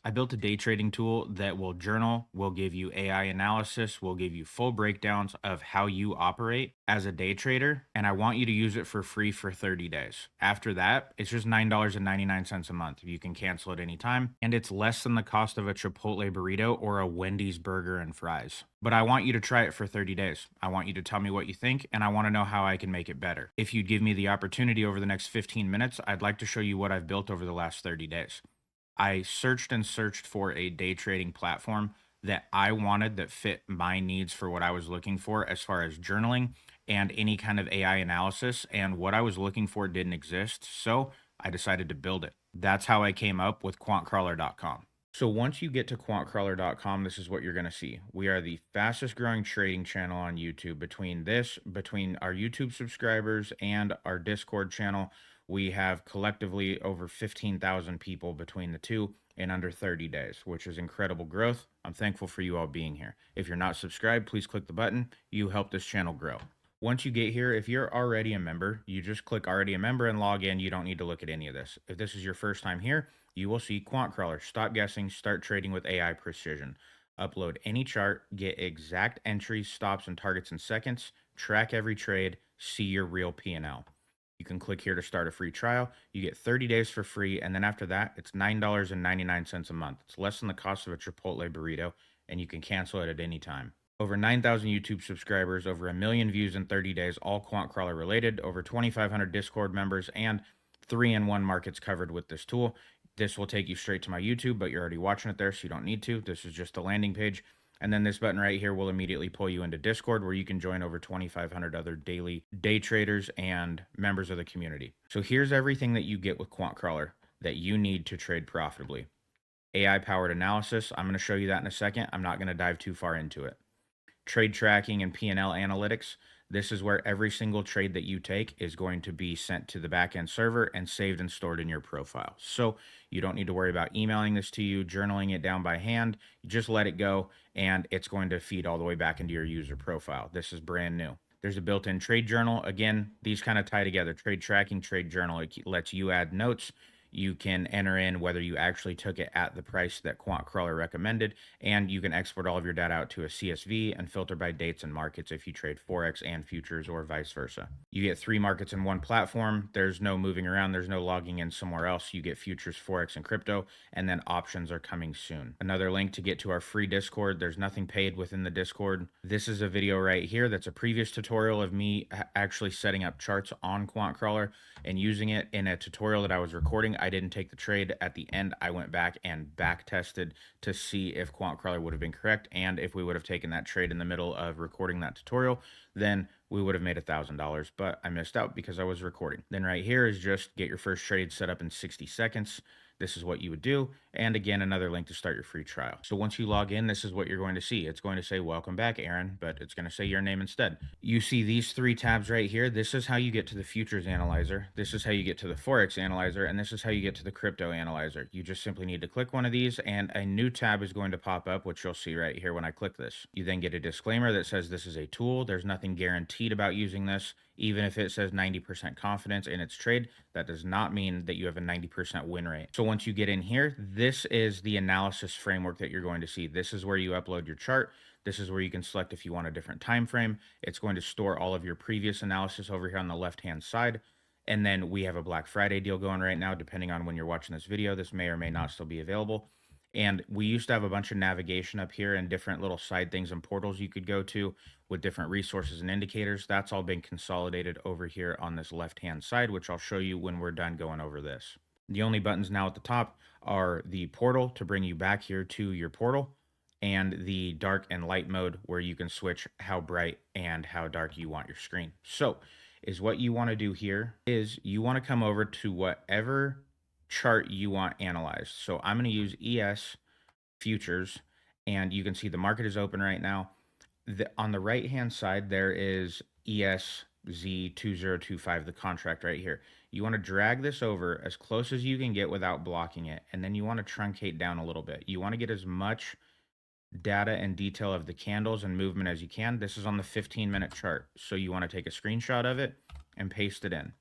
I built a day trading tool that will journal, will give you AI analysis, will give you full breakdowns of how you operate as a day trader. And I want you to use it for free for 30 days. After that, it's just $9.99 a month. You can cancel at any time. And it's less than the cost of a Chipotle burrito or a Wendy's burger and fries. But I want you to try it for 30 days. I want you to tell me what you think, and I want to know how I can make it better. If you'd give me the opportunity over the next 15 minutes, I'd like to show you what I've built over the last 30 days. I searched and searched for a day trading platform that I wanted that fit my needs for what I was looking for as far as journaling and any kind of AI analysis. And what I was looking for didn't exist. So I decided to build it. That's how I came up with QuantCrawler.com. So once you get to QuantCrawler.com, this is what you're going to see. We are the fastest growing trading channel on YouTube. Between our YouTube subscribers and our Discord channel, we have collectively over 15,000 people between the two in under 30 days, which is incredible growth. I'm thankful for you all being here. If you're not subscribed, please click the button. You help this channel grow. Once you get here, if you're already a member, you just click already a member and log in. You don't need to look at any of this. If this is your first time here, you will see QuantCrawler. Stop guessing, start trading with AI precision. Upload any chart, get exact entries, stops, and targets in seconds, track every trade, see your real P&L. You can click here to start a free trial. You get 30 days for free. And then after that, it's $9.99 a month. It's less than the cost of a Chipotle burrito, and you can cancel it at any time. Over 9,000 YouTube subscribers, over 1 million views in 30 days, all Quant Crawler related, over 2,500 Discord members, and 3-in-1 markets covered with this tool. This will take you straight to my YouTube, but you're already watching it there, so you don't need to. This is just a landing page. And then this button right here will immediately pull you into Discord, where you can join over 2,500 other daily day traders and members of the community. So here's everything that you get with QuantCrawler that you need to trade profitably. AI powered analysis. I'm going to show you that in a second. I'm not going to dive too far into it. Trade tracking and P&L analytics. This is where every single trade that you take is going to be sent to the backend server and saved and stored in your profile. So you don't need to worry about emailing this to you, journaling it down by hand. You just let it go and it's going to feed all the way back into your user profile. This is brand new. There's a built-in trade journal. Again, these kind of tie together. Trade tracking, trade journal. It lets you add notes. You can enter in whether you actually took it at the price that QuantCrawler recommended, and you can export all of your data out to a CSV and filter by dates and markets if you trade forex and futures or vice versa. You get 3 markets in one platform. There's no moving around. There's no logging in somewhere else. You get futures, forex, and crypto, and then options are coming soon. Another link to get to our free Discord. There's nothing paid within the Discord. This is a video right here that's a previous tutorial of me actually setting up charts on QuantCrawler and using it in a tutorial that I was recording. I didn't take the trade. At the end, I went back and back tested to see if QuantCrawler would have been correct. And if we would have taken that trade in the middle of recording that tutorial, then we would have made $1,000. But I missed out because I was recording. Then right here is just get your first trade set up in 60 seconds. This is what you would do. And again, another link to start your free trial. So once you log in, this is what you're going to see. It's going to say, welcome back, Aaron, but it's going to say your name instead. You see these 3 tabs right here. This is how you get to the futures analyzer. This is how you get to the forex analyzer. And this is how you get to the crypto analyzer. You just simply need to click one of these and a new tab is going to pop up, which you'll see right here when I click this. You then get a disclaimer that says this is a tool. There's nothing guaranteed about using this. Even if it says 90% confidence in its trade, that does not mean that you have a 90% win rate. So once you get in here, this is the analysis framework that you're going to see. This is where you upload your chart. This is where you can select if you want a different time frame. It's going to store all of your previous analysis over here on the left-hand side. And then we have a Black Friday deal going right now. Depending on when you're watching this video, this may or may not still be available. And we used to have a bunch of navigation up here and different little side things and portals you could go to with different resources and indicators. That's all been consolidated over here on this left-hand side, which I'll show you when we're done going over this. The only buttons now at the top are the portal to bring you back here to your portal and the dark and light mode where you can switch how bright and how dark you want your screen. So is what you want to do here is you want to come over to whatever chart you want analyzed. So I'm going to use ES futures and you can see the market is open right now. On the right hand side, there is ESZ2025, the contract right here. You want to drag this over as close as you can get without blocking it. And then you want to truncate down a little bit. You want to get as much data and detail of the candles and movement as you can. This is on the 15-minute chart. So you want to take a screenshot of it and paste it in.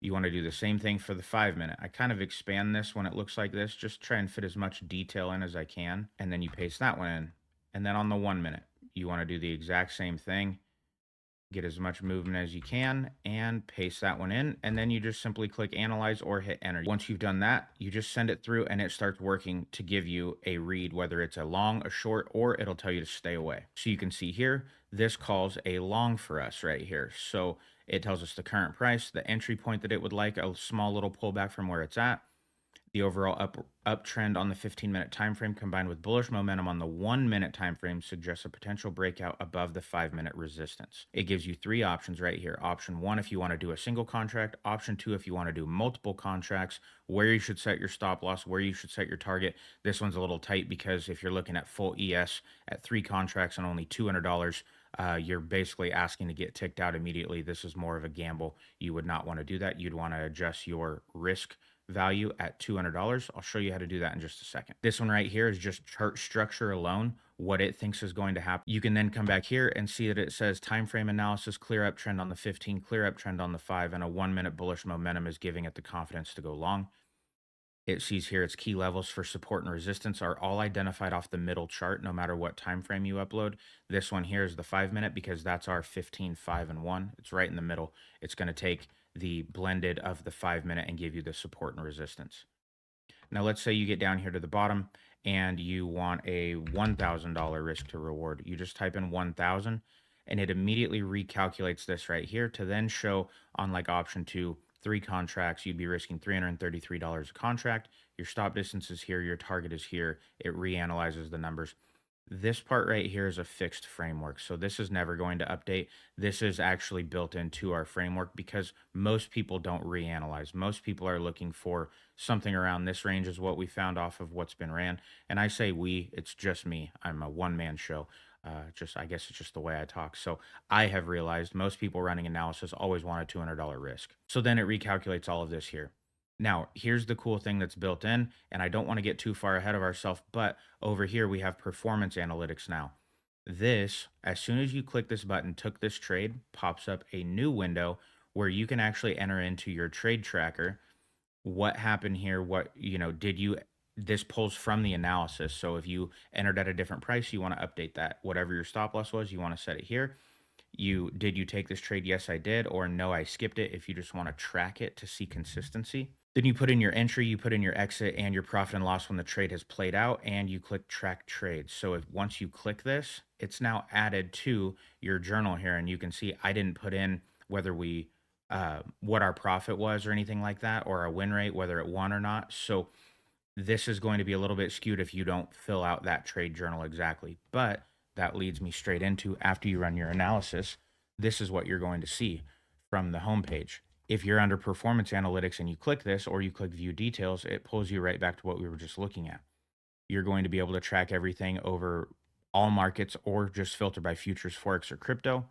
You want to do the same thing for the 5 minute. I kind of expand this when it looks like this, just try and fit as much detail in as I can. And then you paste that one in. And then on the 1 minute, you want to do the exact same thing. Get as much movement as you can and paste that one in. And then you just simply click analyze or hit enter. Once you've done that, you just send it through and it starts working to give you a read, whether it's a long, a short, or it'll tell you to stay away. So you can see here, this calls a long for us right here. So it tells us the current price, the entry point that it would like, a small little pullback from where it's at, the overall uptrend on the 15-minute time frame combined with bullish momentum on the 1 minute time frame suggests a potential breakout above the 5 minute resistance. It gives you three options right here. Option one, if you want to do a single contract. Option two, if you want to do multiple contracts, where you should set your stop loss, where you should set your target. This one's a little tight because if you're looking at full ES at 3 contracts and only $200, you're basically asking to get ticked out immediately. This is more of a gamble. You would not want to do that. You'd want to adjust your risk value at $200. I'll show you how to do that in just a second. This one right here is just chart structure alone, what it thinks is going to happen. You can then come back here and see that it says time frame analysis, clear uptrend on the 15, clear uptrend on the 5, and a 1 minute bullish momentum is giving it the confidence to go long. It sees here its key levels for support and resistance are all identified off the middle chart, no matter what time frame you upload. This one here is the 5 minute because that's our 15, 5, and 1. It's right in the middle. It's going to take the blended of the 5 minute and give you the support and resistance. Now, let's say you get down here to the bottom and you want a $1,000 risk to reward. You just type in 1,000 and it immediately recalculates this right here to then show on like option two, 3 contracts, you'd be risking $333 a contract. Your stop distance is here, your target is here. It reanalyzes the numbers. This part right here is a fixed framework. So this is never going to update. This is actually built into our framework because most people don't reanalyze. Most people are looking for something around this range is what we found off of what's been ran. And I say we, it's just me. I'm a one-man show. I guess it's just the way I talk. So I have realized most people running analysis always want a $200 risk. So then it recalculates all of this here. Now, here's the cool thing that's built in, and I don't want to get too far ahead of ourselves, but over here we have performance analytics now. This, as soon as you click this button, took this trade, pops up a new window where you can actually enter into your trade tracker what happened here, this pulls from the analysis. So if you entered at a different price, you want to update that. Whatever your stop loss was, you want to set it here. Did you take this trade? Yes, I did. Or no, I skipped it. If you just want to track it to see consistency. Then you put in your entry, you put in your exit and your profit and loss when the trade has played out, and you click track trades. So if once you click this, it's now added to your journal here, and you can see I didn't put in whether what our profit was or anything like that, or our win rate, whether it won or not. So this is going to be a little bit skewed if you don't fill out that trade journal exactly. But that leads me straight into after you run your analysis, this is what you're going to see from the homepage. If you're under performance analytics and you click this or you click view details, it pulls you right back to what we were just looking at. You're going to be able to track everything over all markets or just filter by futures, forex, or crypto.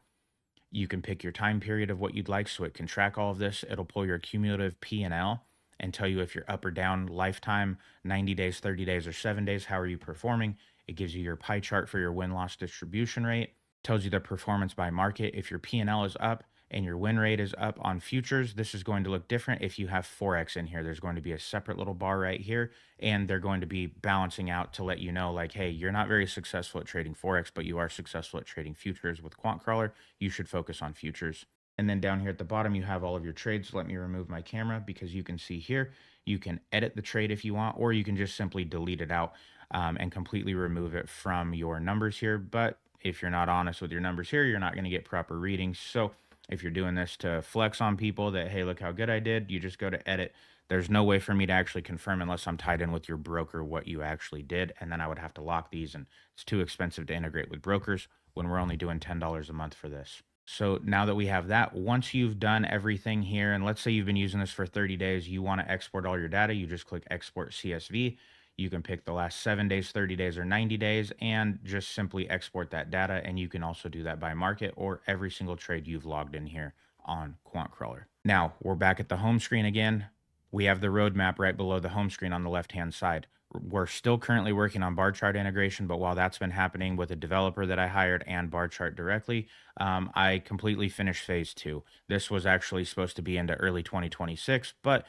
You can pick your time period of what you'd like so it can track all of this. It'll pull your cumulative P&L and tell you if you're up or down, lifetime, 90 days, 30 days, or 7 days. How are you performing? It gives you your pie chart for your win-loss distribution rate. Tells you the performance by market. If your P&L is up and your win rate is up on futures, this is going to look different. If you have forex in here, there's going to be a separate little bar right here, and they're going to be balancing out to let you know, like, hey, you're not very successful at trading forex, but you are successful at trading futures with QuantCrawler. You should focus on futures. And then down here at the bottom, you have all of your trades. Let me remove my camera because you can see here, you can edit the trade if you want, or you can just simply delete it out and completely remove it from your numbers here. But if you're not honest with your numbers here, you're not going to get proper readings. So if you're doing this to flex on people that, hey, look how good I did, you just go to edit. There's no way for me to actually confirm unless I'm tied in with your broker what you actually did. And then I would have to lock these, and it's too expensive to integrate with brokers when we're only doing $10 a month for this. So now that we have that, once you've done everything here, and let's say you've been using this for 30 days, you want to export all your data, you just click export CSV. You can pick the last 7 days, 30 days, or 90 days, and just simply export that data. And you can also do that by market or every single trade you've logged in here on QuantCrawler. Now we're back at the home screen again. We have the roadmap right below the home screen on the left-hand side. We're still currently working on bar chart integration, but while that's been happening with a developer that I hired and bar chart directly, I completely finished phase two. This was actually supposed to be into early 2026, but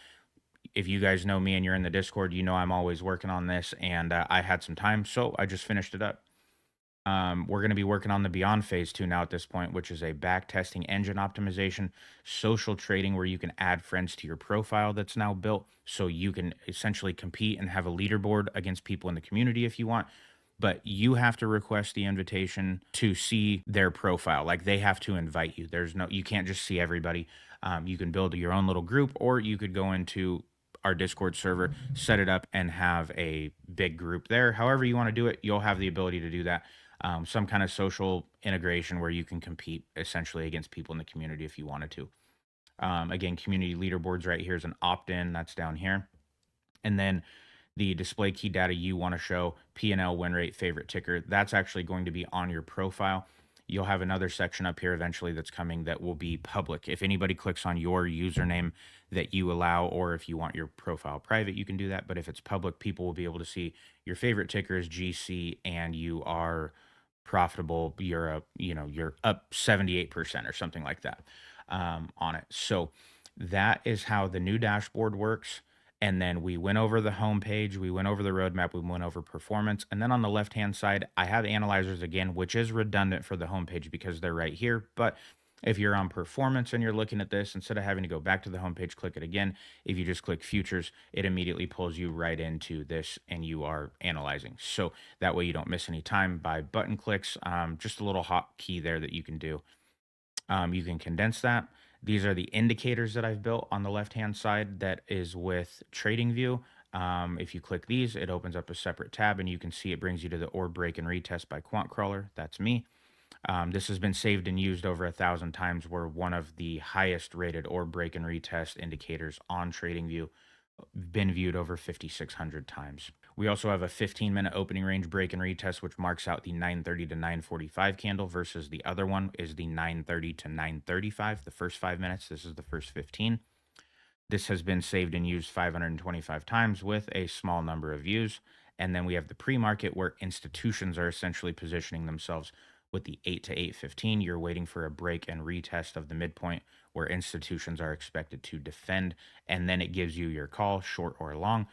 if you guys know me and you're in the Discord, you know I'm always working on this, and I had some time, so I just finished it up. We're going to be working on the beyond phase two now at this point, which is a back testing engine optimization, social trading, where you can add friends to your profile that's now built. So you can essentially compete and have a leaderboard against people in the community if you want. But you have to request the invitation to see their profile. Like they have to invite you. You can't just see everybody. You can build your own little group, or you could go into our Discord server, set it up, and have a big group there. However, you want to do it, you'll have the ability to do that. Some kind of social integration where you can compete essentially against people in the community if you wanted to. Again, community leaderboards right here is an opt in, that's down here. And then the display key data you want to show, P&L, win rate, favorite ticker, that's actually going to be on your profile. You'll have another section up here eventually that's coming that will be public. If anybody clicks on your username that you allow, or if you want your profile private, you can do that. But if it's public, people will be able to see your favorite ticker is GC and you are profitable. You're up 78% or something like that on it. So that is how the new dashboard works. And then we went over the homepage, we went over the roadmap, we went over performance. And then on the left hand side, I have analyzers again, which is redundant for the homepage because they're right here. But if you're on performance and you're looking at this, instead of having to go back to the homepage, click it again. If you just click futures, it immediately pulls you right into this and you are analyzing. So that way you don't miss any time by button clicks. Just a little hotkey there that you can do. You can condense that. These are the indicators that I've built on the left-hand side that is with TradingView. If you click these, it opens up a separate tab and you can see it brings you to the orb break and retest by QuantCrawler. That's me. This has been saved and used over 1,000 times. We're one of the highest rated orb break and retest indicators on TradingView, been viewed over 5,600 times. We also have a 15-minute opening range break and retest, which marks out the 9:30 to 9:45 candle versus the other one is the 9:30 to 9:35. The first 5 minutes, this is the first 15. This has been saved and used 525 times with a small number of views. And then we have the pre-market where institutions are essentially positioning themselves with the 8 to 8:15. You're waiting for a break and retest of the midpoint where institutions are expected to defend. And then it gives you your call, short or long.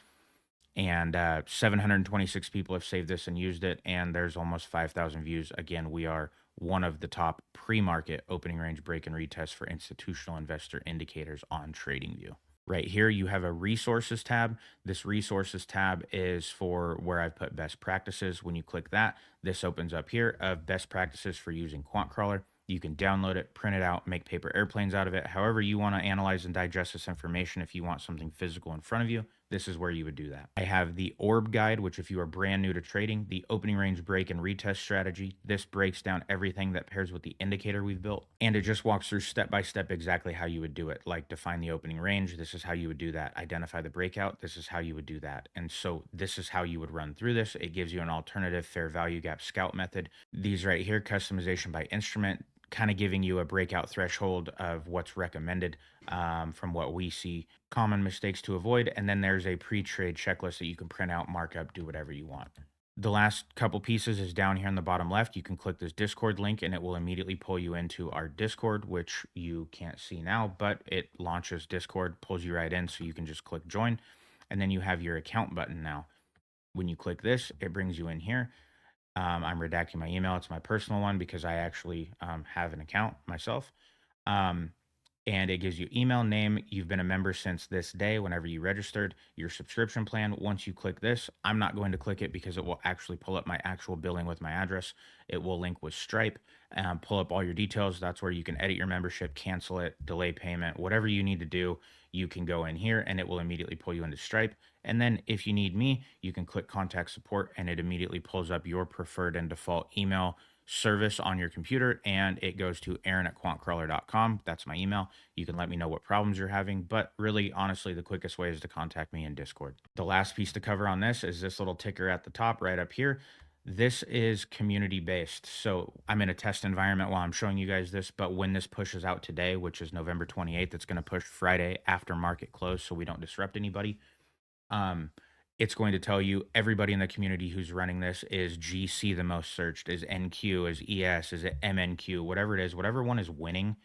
And 726 people have saved this and used it. And there's almost 5,000 views. Again, we are one of the top pre-market opening range break and retest for institutional investor indicators on TradingView. Right here, you have a resources tab. This resources tab is for where I've put best practices. When you click that, this opens up here of best practices for using QuantCrawler. You can download it, print it out, make paper airplanes out of it. However you want to analyze and digest this information, if you want something physical in front of you, this is where you would do that. I have the orb guide, which if you are brand new to trading, the opening range break and retest strategy. This breaks down everything that pairs with the indicator we've built. And it just walks through step by step exactly how you would do it. Like define the opening range. This is how you would do that. Identify the breakout. This is how you would do that. And so this is how you would run through this. It gives you an alternative fair value gap scout method. These right here, customization by instrument, kind of giving you a breakout threshold of what's recommended from what we see, common mistakes to avoid. And then there's a pre-trade checklist that you can print out, mark up, do whatever you want. The last couple pieces is down here on the bottom left. You can click this Discord link and it will immediately pull you into our Discord, which you can't see now, but it launches Discord, pulls you right in. So you can just click join. And then you have your account button now. When you click this, it brings you in here. I'm redacting my email. It's my personal one because I actually have an account myself. Um, and it gives you email, name. You've been a member since this day, whenever you registered, your subscription plan. Once you click this, I'm not going to click it because it will actually pull up my actual billing with my address. It will link with Stripe, pull up all your details. That's where you can edit your membership, cancel it, delay payment, whatever you need to do. You can go in here and it will immediately pull you into Stripe. And then if you need me, you can click contact support and it immediately pulls up your preferred and default email service on your computer and it goes to aaron@quantcrawler.com. That's my email. You can let me know what problems you're having, but really, honestly, the quickest way is to contact me in Discord. The last piece to cover on this is this little ticker at the top right up here. This is community based. So I'm in a test environment while I'm showing you guys this, but when this pushes out today, which is November 28th, it's going to push Friday after market close so we don't disrupt anybody. Um, It's going to tell you everybody in the community who's running this is GC the most searched, is NQ, is ES, is it MNQ, whatever it is, whatever one is winning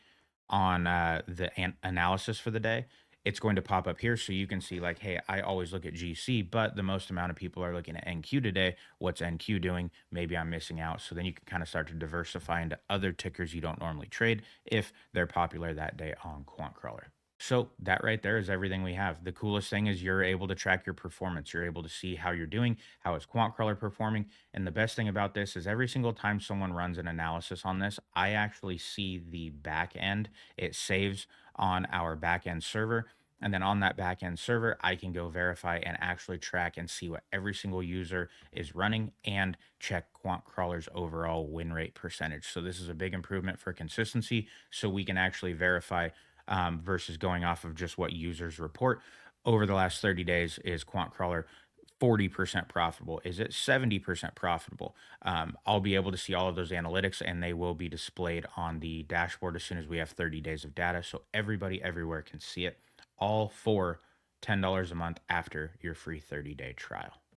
on the analysis for the day, it's going to pop up here so you can see like, hey, I always look at GC, but the most amount of people are looking at NQ today. What's NQ doing? Maybe I'm missing out. So then you can kind of start to diversify into other tickers you don't normally trade if they're popular that day on QuantCrawler. So that right there is everything we have. The coolest thing is you're able to track your performance. You're able to see how you're doing, how is QuantCrawler performing. And the best thing about this is every single time someone runs an analysis on this, I actually see the back end. It saves on our back end server. And then on that back end server, I can go verify and actually track and see what every single user is running and check QuantCrawler's overall win rate percentage. So this is a big improvement for consistency. So we can actually verify versus going off of just what users report. Over the last 30 days, is QuantCrawler 40% profitable? Is it 70% profitable? I'll be able to see all of those analytics and they will be displayed on the dashboard as soon as we have 30 days of data. So everybody everywhere can see it, all for $10 a month after your free 30-day trial.